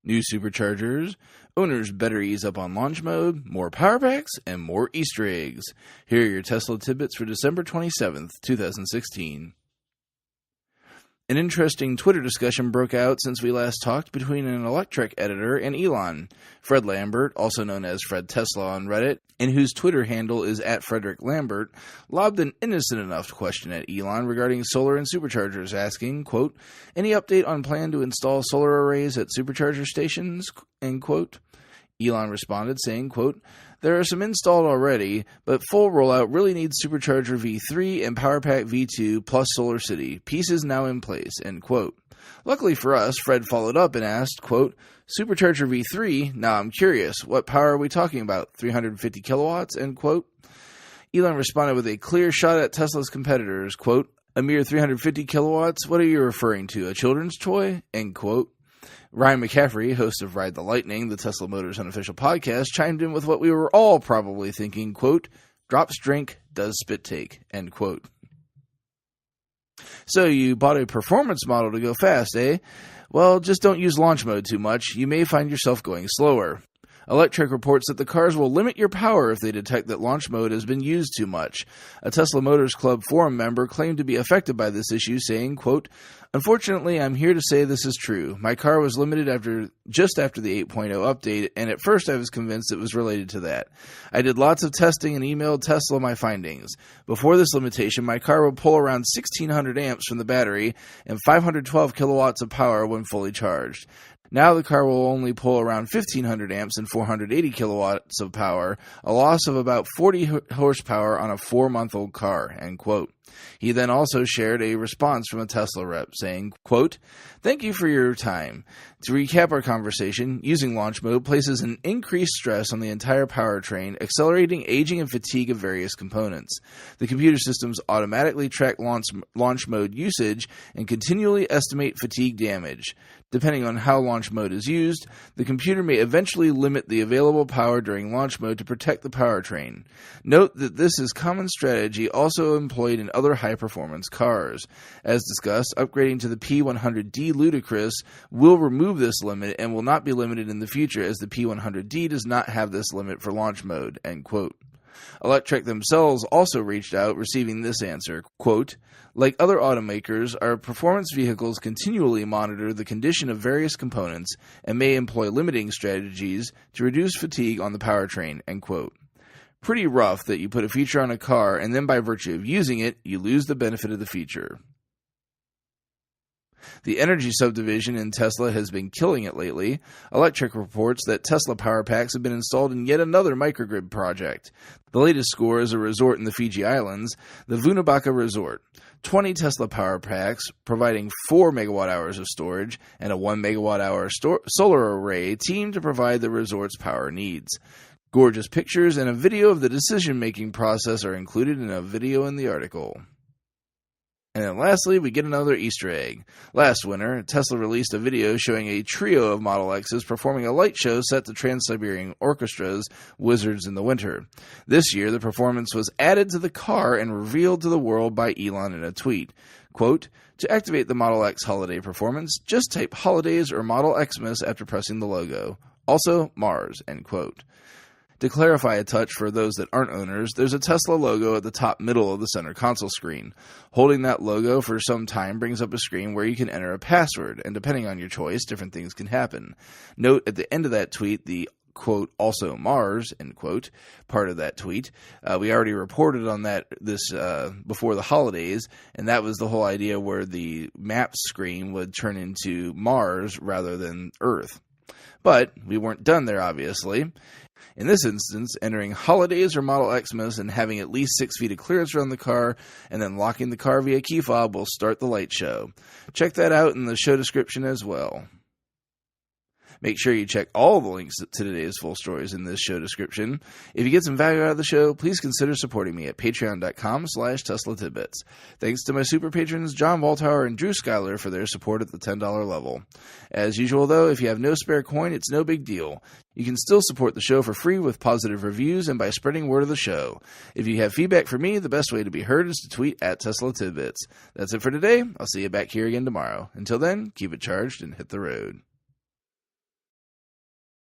New Superchargers, owners better ease up on launch mode, more Powerpacks, and more Easter eggs. Here are your Tesla tidbits for December 27th, 2016. An interesting Twitter discussion broke out since we last talked between an Electrek editor and Elon. Fred Lambert, also known as Fred Tesla on Reddit, and whose Twitter handle is @FrederickLambert, lobbed an innocent enough question at Elon regarding solar and superchargers, asking, quote, "Any update on plan to install solar arrays at supercharger stations?" End quote. Elon responded saying, quote, "There are some installed already, but full rollout really needs Supercharger V3 and Powerpack V2 plus Solar City. Pieces now in place," end quote. Luckily for us, Fred followed up and asked, quote, "Supercharger V3? Now I'm curious, what power are we talking about? 350 kilowatts?" End quote. Elon responded with a clear shot at Tesla's competitors, quote, "A mere 350 kilowatts? What are you referring to, a children's toy?" End quote. Ryan McCaffrey, host of Ride the Lightning, the Tesla Motors unofficial podcast, chimed in with what we were all probably thinking, quote, "Drops drink, does spit take," end quote. So you bought a performance model to go fast, eh? Well, just don't use launch mode too much. You may find yourself going slower. Electrek reports that the cars will limit your power if they detect that launch mode has been used too much. A Tesla Motors Club forum member claimed to be affected by this issue, saying, quote, "Unfortunately, I'm here to say this is true. My car was limited just after the 8.0 update, and at first I was convinced it was related to that. I did lots of testing and emailed Tesla my findings. Before this limitation, my car would pull around 1,600 amps from the battery and 512 kilowatts of power when fully charged. Now the car will only pull around 1,500 amps and 480 kilowatts of power, a loss of about 40 horsepower on a 4-month-old car," end quote. He then also shared a response from a Tesla rep saying, quote, "Thank you for your time. To recap our conversation, using launch mode places an increased stress on the entire powertrain, accelerating aging and fatigue of various components. The computer systems automatically track launch mode usage and continually estimate fatigue damage. Depending on how launch mode is used, the computer may eventually limit the available power during launch mode to protect the powertrain. Note that this is common strategy also employed in other high-performance cars. As discussed, upgrading to the P100D Ludicrous will remove this limit and will not be limited in the future, as the P100D does not have this limit for launch mode," end quote. Electrek themselves also reached out, receiving this answer, quote, "Like other automakers, our performance vehicles continually monitor the condition of various components and may employ limiting strategies to reduce fatigue on the powertrain," end quote. Pretty rough that you put a feature on a car and then by virtue of using it, you lose the benefit of the feature. The energy subdivision in Tesla has been killing it lately. Electrek reports that Tesla Powerpacks have been installed in yet another microgrid project. The latest score is a resort in the Fiji Islands, the Vunabaka Resort. 20 Tesla Powerpacks, providing 4 megawatt-hours of storage and a 1 megawatt-hour solar array team to provide the resort's power needs. Gorgeous pictures and a video of the decision-making process are included in a video in the article. And then lastly, we get another Easter egg. Last winter, Tesla released a video showing a trio of Model X's performing a light show set to Trans-Siberian Orchestra's Wizards in the Winter. This year, the performance was added to the car and revealed to the world by Elon in a tweet. Quote, "To activate the Model X holiday performance, just type Holidays or Model Xmas after pressing the logo. Also, Mars," end quote. To clarify a touch for those that aren't owners, there's a Tesla logo at the top middle of the center console screen. Holding that logo for some time brings up a screen where you can enter a password, and depending on your choice, different things can happen. Note at the end of that tweet, the quote, "also Mars," end quote, part of that tweet. We already reported on that before the holidays, and that was the whole idea where the map screen would turn into Mars rather than Earth. But we weren't done there, obviously. In this instance, entering Holidays or Model Xmas and having at least 6 feet of clearance around the car and then locking the car via key fob will start the light show. Check that out in the show description as well. Make sure you check all the links to today's full stories in this show description. If you get some value out of the show, please consider supporting me at patreon.com/Tesla Tidbits. Thanks to my super patrons John Waltauer and Drew Schuyler for their support at the $10 level. As usual, though, if you have no spare coin, it's no big deal. You can still support the show for free with positive reviews and by spreading word of the show. If you have feedback for me, the best way to be heard is to tweet at Tesla Tidbits. That's it for today. I'll see you back here again tomorrow. Until then, keep it charged and hit the road.